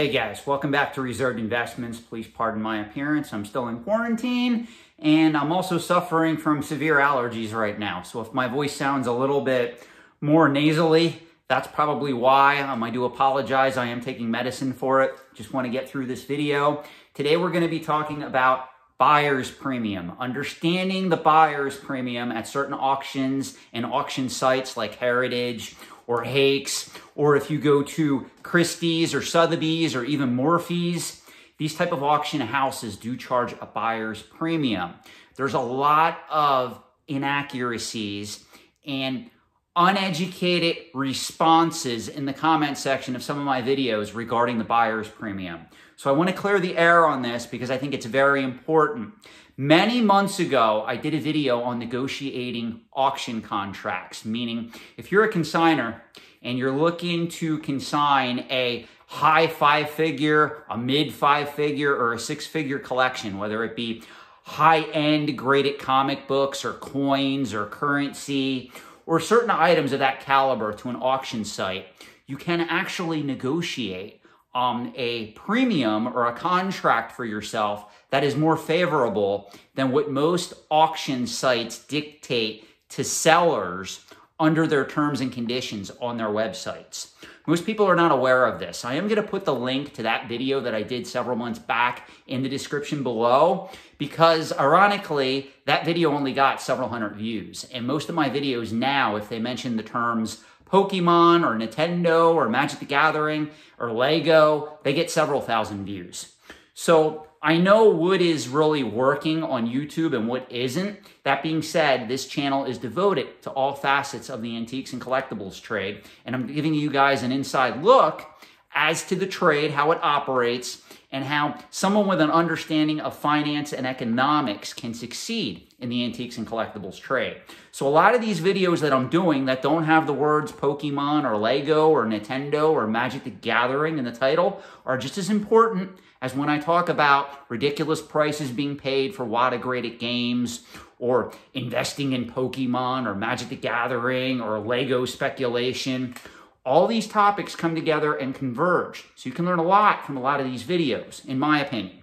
Hey guys, welcome back to Reserved Investments. Please pardon my appearance. I'm still in quarantine and I'm also suffering from severe allergies right now. So if my voice sounds a little bit more nasally, that's probably why. I do apologize. I am taking medicine for it. Just want to get through this video. Today we're going to be talking about buyer's premium, understanding the buyer's premium at certain auctions and auction sites like Heritage or Hakes, or if you go to Christie's or Sotheby's or even Morphy's, these type of auction houses do charge a buyer's premium. There's a lot of inaccuracies and uneducated responses in the comment section of some of my videos regarding the buyer's premium. So I want to clear the air on this because I think it's very important. Many months ago, I did a video on negotiating auction contracts, meaning if you're a consignor and you're looking to consign a high five-figure, a mid five-figure, or a six-figure collection, whether it be high-end graded comic books or coins or currency or certain items of that caliber to an auction site, you can actually negotiate a premium or a contract for yourself that is more favorable than what most auction sites dictate to sellers under their terms and conditions on their websites. Most people are not aware of this. I am going to put the link to that video that I did several months back in the description below because, ironically, that video only got several hundred views. And most of my videos now, if they mention the terms Pokemon or Nintendo or Magic the Gathering or Lego, they get several thousand views. So I know what is really working on YouTube and what isn't. That being said, this channel is devoted to all facets of the antiques and collectibles trade, and I'm giving you guys an inside look as to the trade, how it operates, and how someone with an understanding of finance and economics can succeed in the antiques and collectibles trade. So a lot of these videos that I'm doing that don't have the words Pokemon or Lego or Nintendo or Magic the Gathering in the title are just as important as when I talk about ridiculous prices being paid for WATA-graded games or investing in Pokemon or Magic the Gathering or Lego speculation. All these topics come together and converge. So you can learn a lot from a lot of these videos, in my opinion.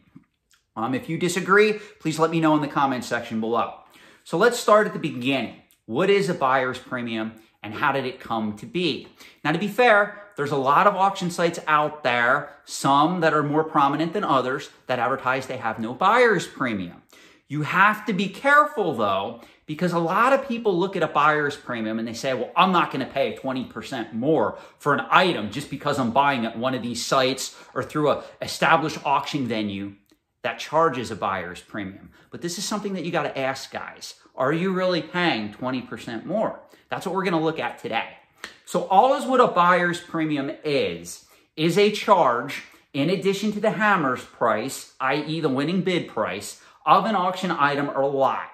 If you disagree, please let me know in the comment section below. So let's start at the beginning. What is a buyer's premium and how did it come to be? Now, to be fair, there's a lot of auction sites out there, some that are more prominent than others, that advertise they have no buyer's premium. You have to be careful, though, because a lot of people look at a buyer's premium and they say, well, I'm not going to pay 20% more for an item just because I'm buying at one of these sites or through an established auction venue that charges a buyer's premium. But this is something that you got to ask, guys. Are you really paying 20% more? That's what we're going to look at today. So all is what a buyer's premium is a charge in addition to the hammer's price, i.e. the winning bid price, of an auction item or lot.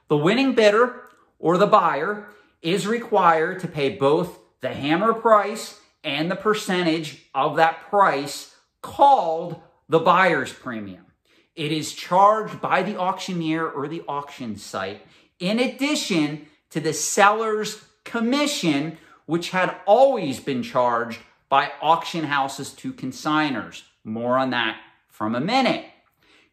The winning bidder or the buyer is required to pay both the hammer price and the percentage of that price called the buyer's premium. It is charged by the auctioneer or the auction site in addition to the seller's commission, which had always been charged by auction houses to consignors. More on that from a minute.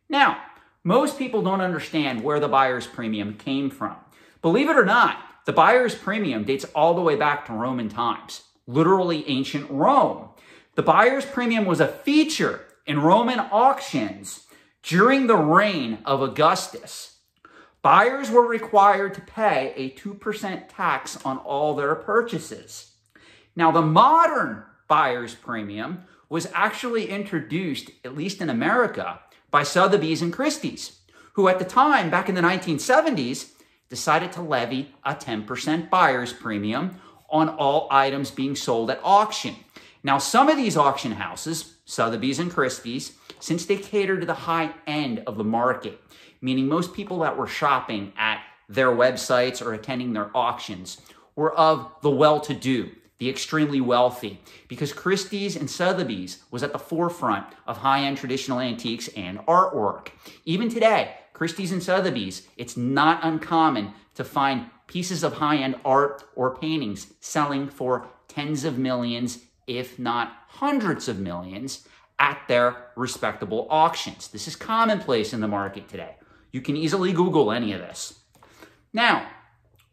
Now, most people don't understand where the buyer's premium came from. Believe it or not, the buyer's premium dates all the way back to Roman times, literally ancient Rome. The buyer's premium was a feature in Roman auctions during the reign of Augustus. Buyers were required to pay a 2% tax on all their purchases. Now, the modern buyer's premium was actually introduced, at least in America, by Sotheby's and Christie's, who at the time, back in the 1970s, decided to levy a 10% buyer's premium on all items being sold at auction. Now, some of these auction houses, Sotheby's and Christie's, since they cater to the high end of the market, meaning most people that were shopping at their websites or attending their auctions were of the well-to-do, the extremely wealthy, because Christie's and Sotheby's was at the forefront of high-end traditional antiques and artwork. Even today, Christie's and Sotheby's, it's not uncommon to find pieces of high-end art or paintings selling for tens of millions, if not hundreds of millions, at their respectable auctions. This is commonplace in the market today. You can easily Google any of this. Now,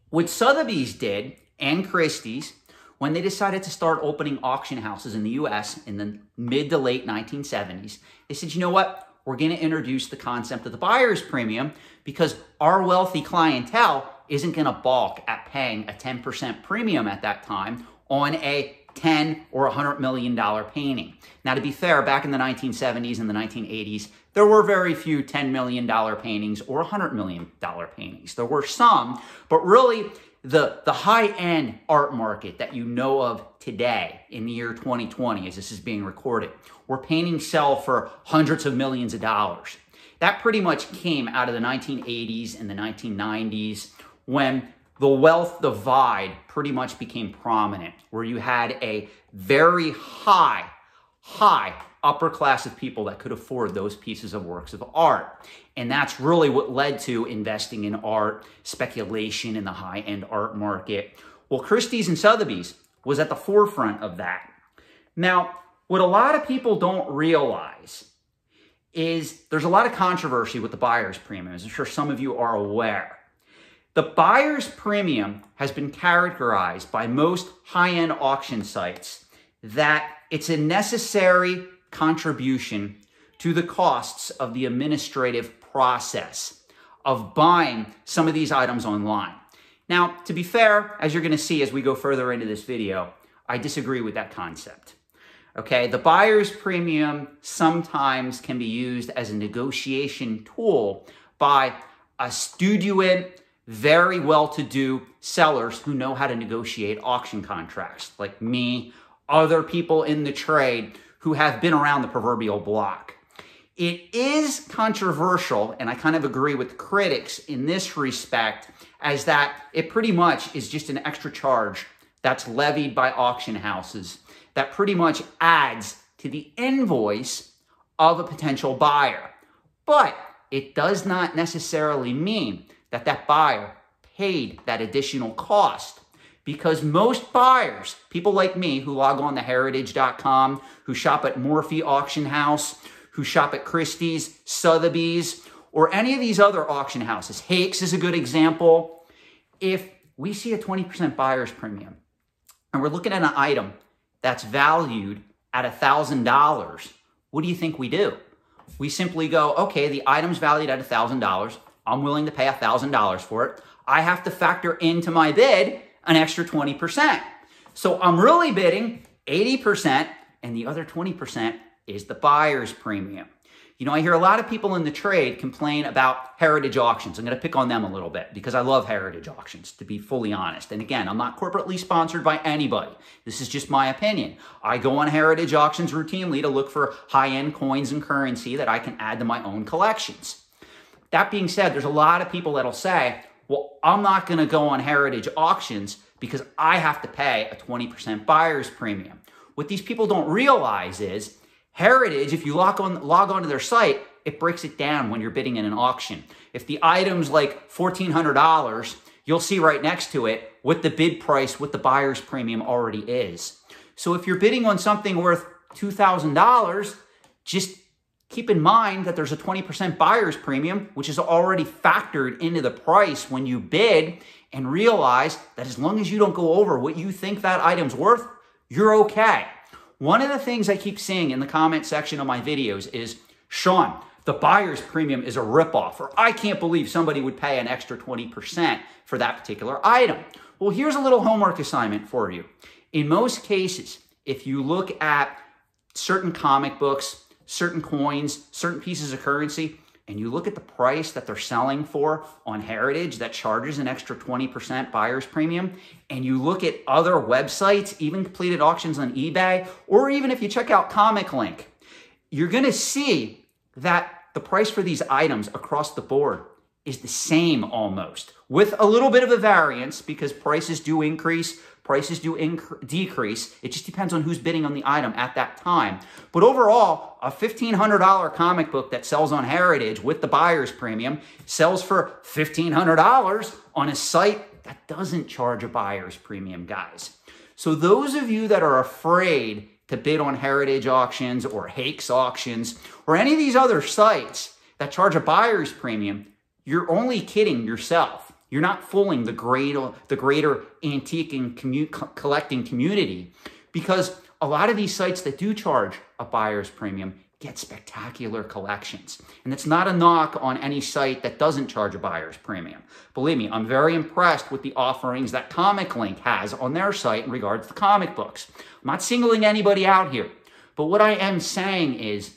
what Sotheby's did and Christie's, when they decided to start opening auction houses in the US in the mid to late 1970s, they said, you know what? We're going to introduce the concept of the buyer's premium because our wealthy clientele isn't going to balk at paying a 10% premium at that time on a $10 or $100 million painting. Now, to be fair, back in the 1970s and the 1980s, there were very few $10 million paintings or $100 million paintings. There were some, but really the high-end art market that you know of today in the year 2020, as this is being recorded, where paintings sell for hundreds of millions of dollars. That pretty much came out of the 1980s and the 1990s when the wealth divide pretty much became prominent, where you had a very high upper class of people that could afford those pieces of works of art. And that's really what led to investing in art, speculation in the high-end art market. Well, Christie's and Sotheby's was at the forefront of that. Now, what a lot of people don't realize is there's a lot of controversy with the buyer's premium, as I'm sure some of you are aware. The buyer's premium has been characterized by most high-end auction sites that it's a necessary contribution to the costs of the administrative process of buying some of these items online. Now, to be fair, as you're going to see as we go further into this video, I disagree with that concept. Okay, the buyer's premium sometimes can be used as a negotiation tool by astudious, very well-to-do sellers who know how to negotiate auction contracts, like me, other people in the trade who have been around the proverbial block. It is controversial, and I kind of agree with critics in this respect, as that it pretty much is just an extra charge that's levied by auction houses that pretty much adds to the invoice of a potential buyer. But it does not necessarily mean that that buyer paid that additional cost, because most buyers, people like me who log on to heritage.com, who shop at Morphy Auction House, who shop at Christie's, Sotheby's, or any of these other auction houses, Hakes is a good example. If we see a 20% buyer's premium and we're looking at an item that's valued at $1,000, what do you think we do? We simply go, okay, the item's valued at $1,000. I'm willing to pay $1,000 for it. I have to factor into my bid an extra 20%. So I'm really bidding 80%, and the other 20% is the buyer's premium. You know, I hear a lot of people in the trade complain about heritage auctions. I'm going to pick on them a little bit because I love heritage auctions, to be fully honest. And again, I'm not corporately sponsored by anybody. This is just my opinion. I go on heritage auctions routinely to look for high-end coins and currency that I can add to my own collections. That being said, there's a lot of people that'll say, well, I'm not going to go on heritage auctions because I have to pay a 20% buyer's premium. What these people don't realize is Heritage, if you log on to their site, it breaks it down when you're bidding in an auction. If the item's like $1,400, you'll see right next to it what the bid price, what the buyer's premium already is. So if you're bidding on something worth $2,000, just keep in mind that there's a 20% buyer's premium, which is already factored into the price when you bid, and realize that as long as you don't go over what you think that item's worth, you're okay. One of the things I keep seeing in the comment section of my videos is, Sean, the buyer's premium is a ripoff, or I can't believe somebody would pay an extra 20% for that particular item. Well, here's a little homework assignment for you. In most cases, if you look at certain comic books, certain coins, certain pieces of currency, and you look at the price that they're selling for on Heritage that charges an extra 20% buyer's premium, and you look at other websites, even completed auctions on eBay, or even if you check out Comic Link, you're going to see that the price for these items across the board is the same almost, with a little bit of a variance because prices do increase, prices do decrease. It just depends on who's bidding on the item at that time. But overall, a $1,500 comic book that sells on Heritage with the buyer's premium sells for $1,500 on a site that doesn't charge a buyer's premium, guys. So those of you that are afraid to bid on Heritage Auctions or Hakes Auctions or any of these other sites that charge a buyer's premium, you're only kidding yourself. You're not fooling the greater antique and collecting community, because a lot of these sites that do charge a buyer's premium get spectacular collections. And it's not a knock on any site that doesn't charge a buyer's premium. Believe me, I'm very impressed with the offerings that Comic Link has on their site in regards to comic books. I'm not singling anybody out here, but what I am saying is,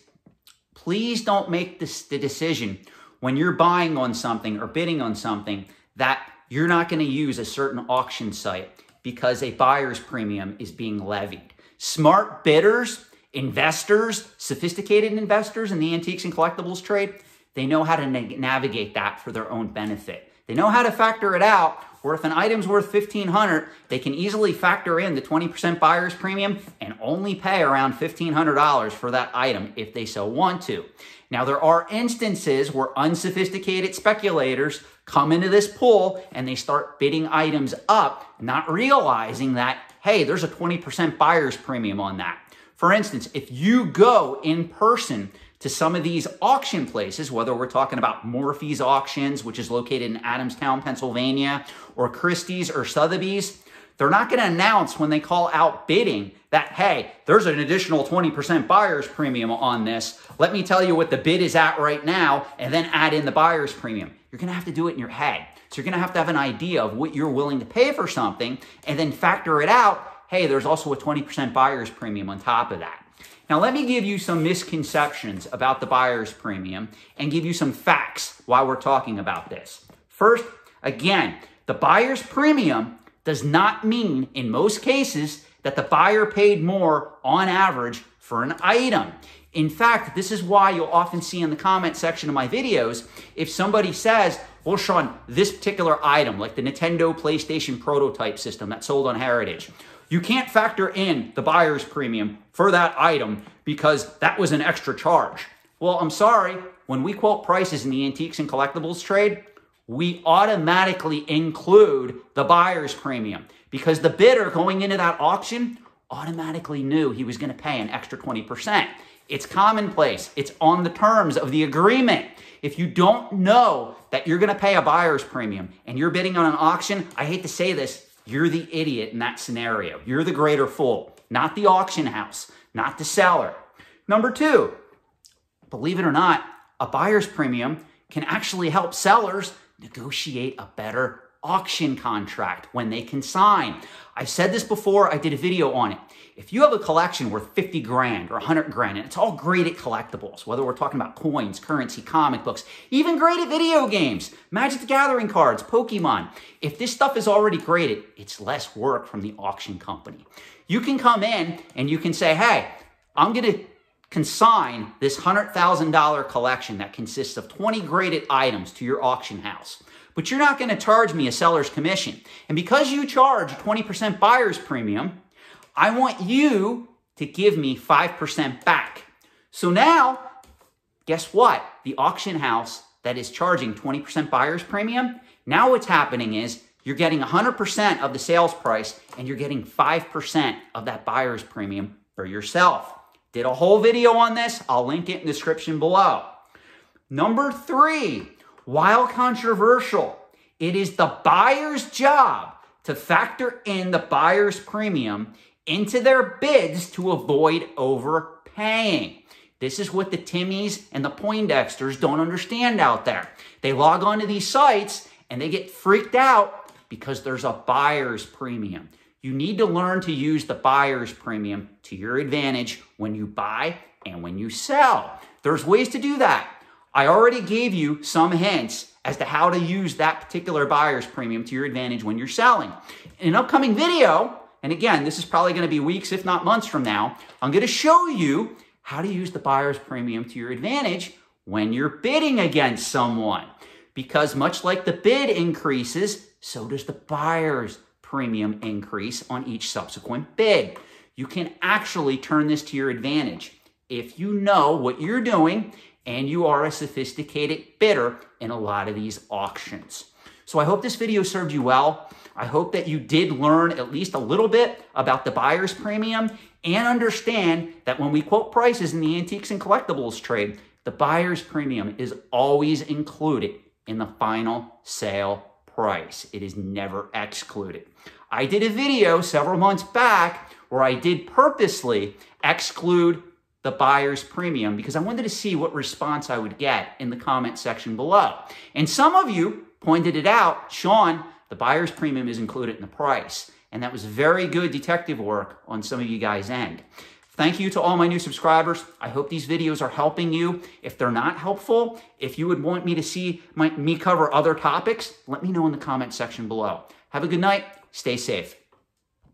please don't make the decision when you're buying on something or bidding on something that you're not going to use a certain auction site because a buyer's premium is being levied. Smart bidders, investors, sophisticated investors in the antiques and collectibles trade, they know how to navigate that for their own benefit. They know how to factor it out, where if an item's worth $1,500, they can easily factor in the 20% buyer's premium and only pay around $1,500 for that item if they so want to. Now, there are instances where unsophisticated speculators come into this pool and they start bidding items up, not realizing that, hey, there's a 20% buyer's premium on that. For instance, if you go in person to some of these auction places, whether we're talking about Morphy's Auctions, which is located in Adamstown, Pennsylvania, or Christie's or Sotheby's, they're not going to announce when they call out bidding that, hey, there's an additional 20% buyer's premium on this. Let me tell you what the bid is at right now, and then add in the buyer's premium. You're going to have to do it in your head. So you're going to have an idea of what you're willing to pay for something, and then factor it out. Hey, there's also a 20% buyer's premium on top of that. Now, let me give you some misconceptions about the buyer's premium and give you some facts while we're talking about this. First, again, the buyer's premium does not mean, in most cases, that the buyer paid more on average for an item. In fact, this is why you'll often see in the comment section of my videos, if somebody says, well, Sean, this particular item, like the Nintendo PlayStation prototype system that's sold on Heritage, you can't factor in the buyer's premium for that item because that was an extra charge. Well, I'm sorry, when we quote prices in the antiques and collectibles trade, we automatically include the buyer's premium because the bidder going into that auction automatically knew he was going to pay an extra 20%. It's commonplace. It's on the terms of the agreement. If you don't know that you're going to pay a buyer's premium and you're bidding on an auction, I hate to say this, you're the idiot in that scenario. You're the greater fool, not the auction house, not the seller. Number two, believe it or not, a buyer's premium can actually help sellers negotiate a better auction contract when they consign. I've said this before, I did a video on it. If you have a collection worth 50 grand or 100 grand, and it's all graded collectibles, whether we're talking about coins, currency, comic books, even graded video games, Magic the Gathering cards, Pokemon, if this stuff is already graded, it's less work from the auction company. You can come in and you can say, hey, I'm going to consign this $100,000 collection that consists of 20 graded items to your auction house. But you're not going to charge me a seller's commission. And because you charge a 20% buyer's premium, I want you to give me 5% back. So now, guess what? The auction house that is charging 20% buyer's premium, now what's happening is you're getting 100% of the sales price and you're getting 5% of that buyer's premium for yourself. Did a whole video on this. I'll link it in the description below. Number three, while controversial, it is the buyer's job to factor in the buyer's premium into their bids to avoid overpaying. This is what the Timmys and the Poindexters don't understand out there. They log onto these sites and they get freaked out because there's a buyer's premium. You need to learn to use the buyer's premium to your advantage when you buy and when you sell. There's ways to do that. I already gave you some hints as to how to use that particular buyer's premium to your advantage when you're selling. In an upcoming video, and again, this is probably going to be weeks, if not months from now, I'm going to show you how to use the buyer's premium to your advantage when you're bidding against someone. Because much like the bid increases, so does the buyer's premium increase on each subsequent bid. You can actually turn this to your advantage if you know what you're doing and you are a sophisticated bidder in a lot of these auctions. So I hope this video served you well. I hope that you did learn at least a little bit about the buyer's premium and understand that when we quote prices in the antiques and collectibles trade, the buyer's premium is always included in the final sale price. It is never excluded. I did a video several months back where I did purposely exclude the buyer's premium because I wanted to see what response I would get in the comment section below. And some of you pointed it out, Sean, the buyer's premium is included in the price. And that was very good detective work on some of you guys' end. Thank you to all my new subscribers. I hope these videos are helping you. If they're not helpful, if you would want me to see me cover other topics, let me know in the comment section below. Have a good night. Stay safe.